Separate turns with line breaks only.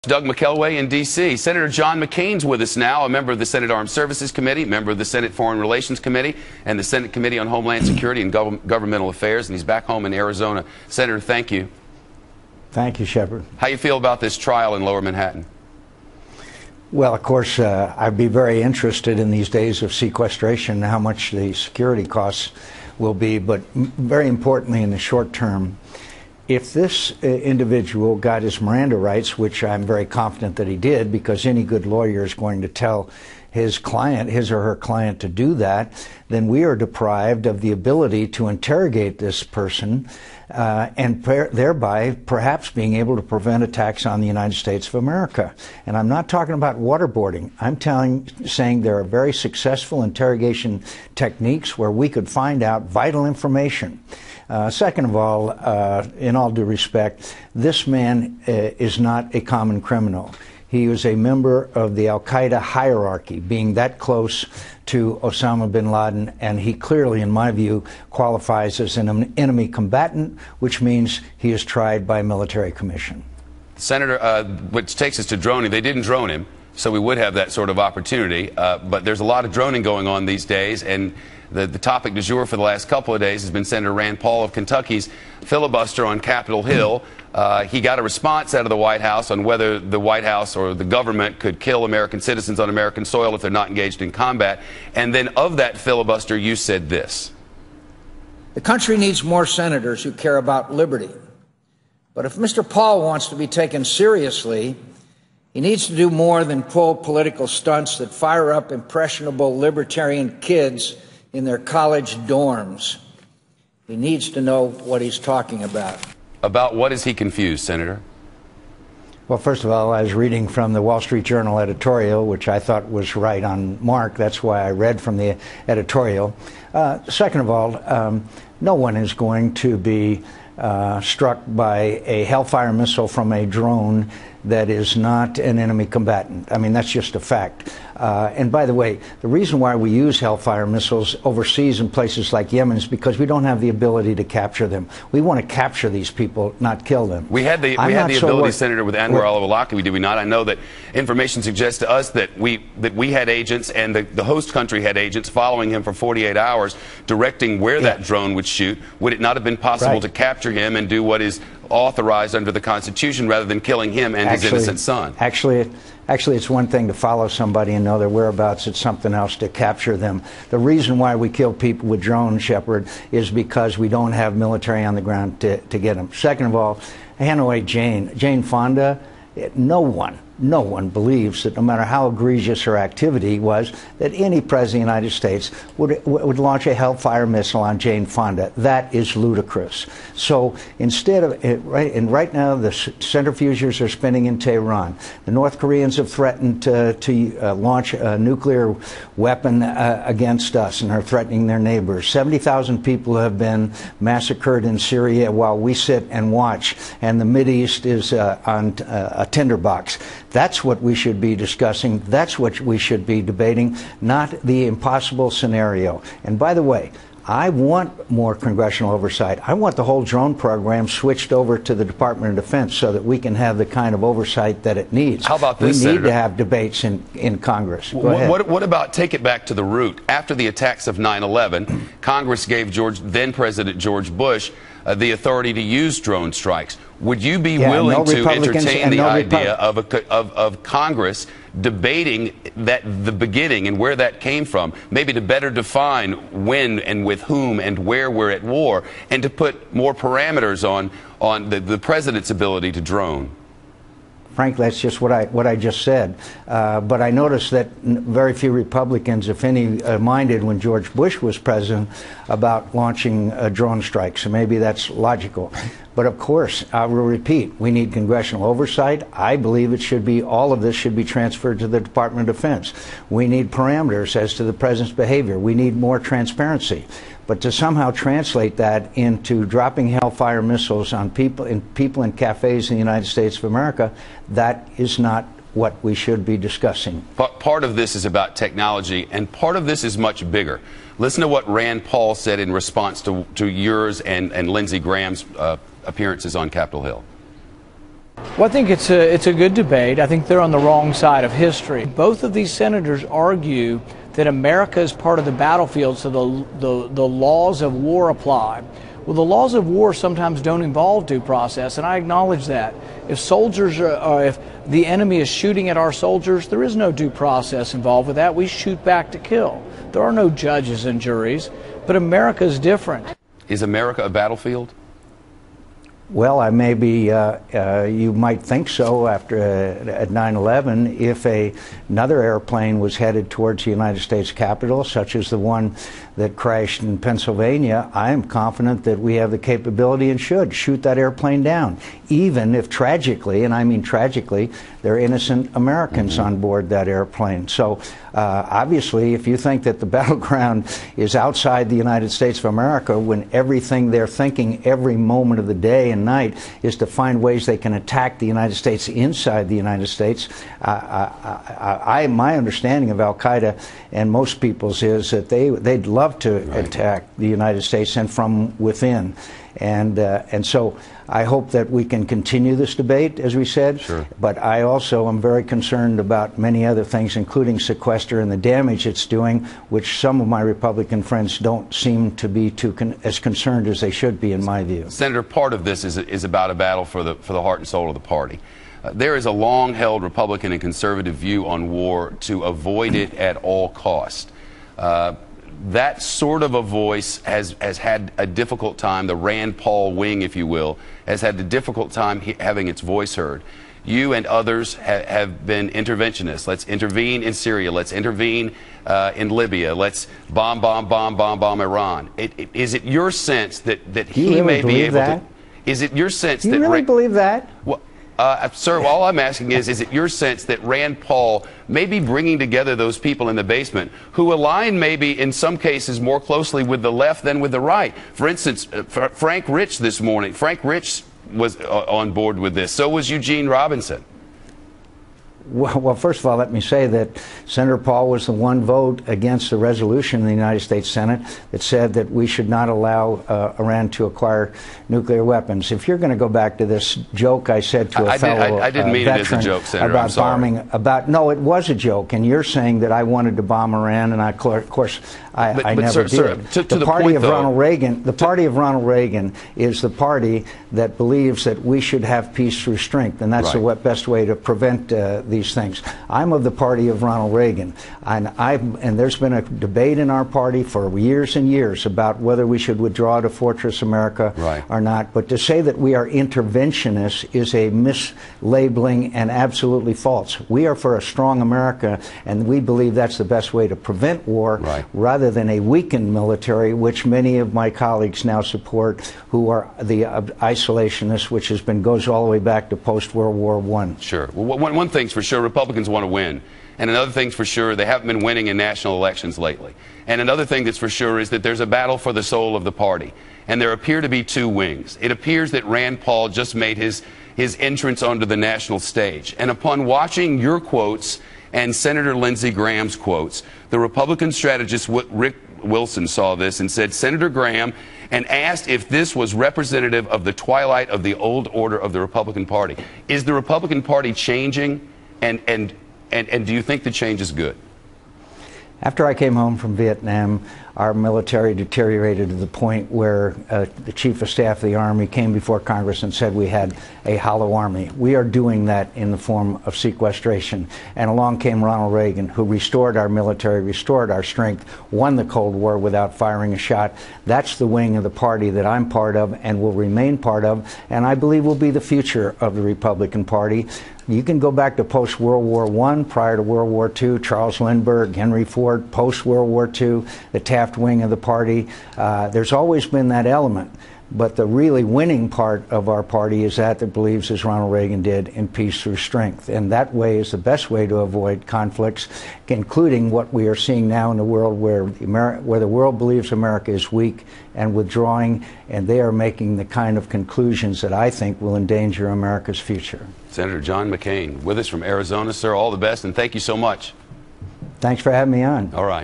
Doug McKelway in D.C. Senator John McCain's with us now, a member of the Senate Armed Services Committee, member of the Senate Foreign Relations Committee, and the Senate Committee on Homeland Security and Governmental Affairs, and he's back home in Arizona. Senator, thank you.
Thank you, Shepard.
How you feel about this trial in Lower Manhattan?
Well, of course, I'd be very interested in these days of sequestration, how much the security costs will be, but very importantly in the short term, if this individual got his Miranda rights, which I'm very confident that he did, because any good lawyer is going to tell his client, his or her client, to do that, then we are deprived of the ability to interrogate this person and thereby perhaps being able to prevent attacks on the United States of America. And I'm not talking about waterboarding. I'm saying there are very successful interrogation techniques where we could find out vital information. Second of all, in all due respect, this man is not a common criminal. He was a member of the al-Qaeda hierarchy, being that close to Osama bin Laden, and he clearly, in my view, qualifies as an enemy combatant, which means he is tried by military commission. Senator,
which takes us to droning. They didn't drone him, so we would have that sort of opportunity, but there's a lot of droning going on these days, and the topic du jour for the last couple of days has been Senator Rand Paul of Kentucky's filibuster on Capitol Hill. He got a response out of the White House on whether the White House or the government could kill American citizens on American soil if they're not engaged in combat. And then of that filibuster, you said this.
The country needs more senators who care about liberty. But if Mr. Paul wants to be taken seriously, he needs to do more than pull political stunts that fire up impressionable libertarian kids in their college dorms. He needs to know what he's talking about.
About what is he confused, Senator?
Well, first of all, I was reading from the Wall Street Journal editorial, which I thought was right on mark. That's why I read from the editorial. Second of all, no one is going to be struck by a Hellfire missile from a drone that is not an enemy combatant. I mean, that's just a fact. And by the way, the reason why we use Hellfire missiles overseas in places like Yemen is because we don't have the ability to capture them. We want to capture these people, not kill them.
We had the ability, Senator, with Anwar al-Awlaki, did we not? I know that information suggests to us that we had agents and the host country had agents following him for 48 hours, directing where that drone would shoot. Would it not have been possible to capture him and do what is authorized under the Constitution rather than killing him and his innocent son?
Actually, it's one thing to follow somebody and know their whereabouts. It's something else to capture them. The reason why we kill people with drones, Shepard, is because we don't have military on the ground to get them. Second of all, Hanoi Jane Fonda, no one believes that no matter how egregious her activity was, that any president of the United States would launch a Hellfire missile on Jane Fonda. That is ludicrous. So instead of, right now the centrifuges are spinning in Tehran. The North Koreans have threatened to launch a nuclear weapon against us and are threatening their neighbors. 70,000 people have been massacred in Syria while we sit and watch, and the Mideast is on a tinderbox. That's what we should be discussing. That's what we should be debating, not the impossible scenario. And by the way, I want more congressional oversight. I want the whole drone program switched over to the Department of Defense so that we can have the kind of oversight that it needs.
How about this,
Senator?
We
need to have debates in Congress. Go ahead.
What about, take it back to the root? After the attacks of 9/11, Congress gave then President George Bush the authority to use drone strikes. Would you be willing to entertain the idea of Congress debating the beginning and where that came from, maybe to better define when and with whom and where we're at war, and to put more parameters on the president's ability to drone?
Frankly, that's just what I just said. But I noticed that very few Republicans, if any, minded when George Bush was president about launching drone strikes. So maybe that's logical. But of course, I will repeat, we need congressional oversight. I believe it should be, all of this should be transferred to the Department of Defense. We need parameters as to the president's behavior. We need more transparency. But to somehow translate that into dropping Hellfire missiles on people in cafes in the United States of America, that is not what we should be discussing.
But part of this is about technology, and part of this is much bigger. Listen to what Rand Paul said in response to yours and Lindsey Graham's appearances on Capitol Hill.
Well, I think it's a good debate. I think they're on the wrong side of history. Both of these senators argue that America is part of the battlefield, so the laws of war apply. Well, the laws of war sometimes don't involve due process, and I acknowledge that. If if the enemy is shooting at our soldiers, there is no due process involved with that. We shoot back to kill. There are no judges and juries, but America is different.
Is America a battlefield?
Well, you might think so after at 9/11. If another airplane was headed towards the United States Capitol, such as the one that crashed in Pennsylvania, I am confident that we have the capability and should shoot that airplane down, even if tragically, and I mean tragically, there are innocent Americans on board that airplane. So obviously, if you think that the battleground is outside the United States of America, when everything they're thinking every moment of the day and night is to find ways they can attack the United States inside the United States, my understanding of Al-Qaeda and most people's is that they'd love to attack the United States and from within. And so I hope that we can continue this debate, as we said.
Sure.
But I also am very concerned about many other things, including sequester and the damage it's doing, which some of my Republican friends don't seem to be as concerned as they should be, in my view.
Senator, part of this is about a battle for the heart and soul of the party. There is a long-held Republican and conservative view on war to avoid it at all cost. That sort of a voice has had a difficult time. The Rand Paul wing, if you will, has had a difficult time having its voice heard. You and others have been interventionists. Let's intervene in Syria. Let's intervene in Libya. Let's bomb Iran. Is it your sense that he may be able to? Is it your sense that?
Do you really believe that?
Well, sir, all I'm asking is it your sense that Rand Paul may be bringing together those people in the basement who align maybe in some cases more closely with the left than with the right? For instance, Frank Rich this morning. Frank Rich was on board with this. So was Eugene Robinson.
Well, first of all, let me say that Senator Paul was the one vote against the resolution in the United States Senate that said that we should not allow Iran to acquire nuclear weapons. If you're going to go back to this joke I said to a fellow
I didn't mean it as a joke, Senator.
About bombing, no, it was a joke, and you're saying that I wanted to bomb Iran, and of course I never did. The party of Ronald Reagan is the party that believes that we should have peace through strength, and that's the best way to prevent these things. I'm of the party of Ronald Reagan, and there's been a debate in our party for years and years about whether we should withdraw to Fortress America or not. But to say that we are interventionists is a mislabeling and absolutely false. We are for a strong America, and we believe that's the best way to prevent war, rather than a weakened military, which many of my colleagues now support, who are the isolationists, which goes all the way back to post-World War I.
Sure. Well, one thing's for sure, Republicans want to win. And another thing's for sure, they haven't been winning in national elections lately. And another thing that's for sure is that there's a battle for the soul of the party. And there appear to be two wings. It appears that Rand Paul just made his entrance onto the national stage. And upon watching your quotes and Senator Lindsey Graham's quotes, the Republican strategist Rick Wilson saw this and said, Senator Graham, and asked if this was representative of the twilight of the old order of the Republican Party. Is the Republican Party changing, and do you think the change is good?
After I came home from Vietnam, our military deteriorated to the point where the Chief of Staff of the Army came before Congress and said we had a hollow army. We are doing that in the form of sequestration. And along came Ronald Reagan, who restored our military, restored our strength, won the Cold War without firing a shot. That's the wing of the party that I'm part of and will remain part of, and I believe will be the future of the Republican Party. You can go back to post-World War I, prior to World War II, Charles Lindbergh, Henry Ford, post-World War II, the Taft wing of the party. There's always been that element. But the really winning part of our party is that believes, as Ronald Reagan did, in peace through strength. And that way is the best way to avoid conflicts, including what we are seeing now in the world where the world believes America is weak and withdrawing, and they are making the kind of conclusions that I think will endanger America's future.
Senator John McCain with us from Arizona, sir. All the best, and thank you so much.
Thanks for having me on.
All right.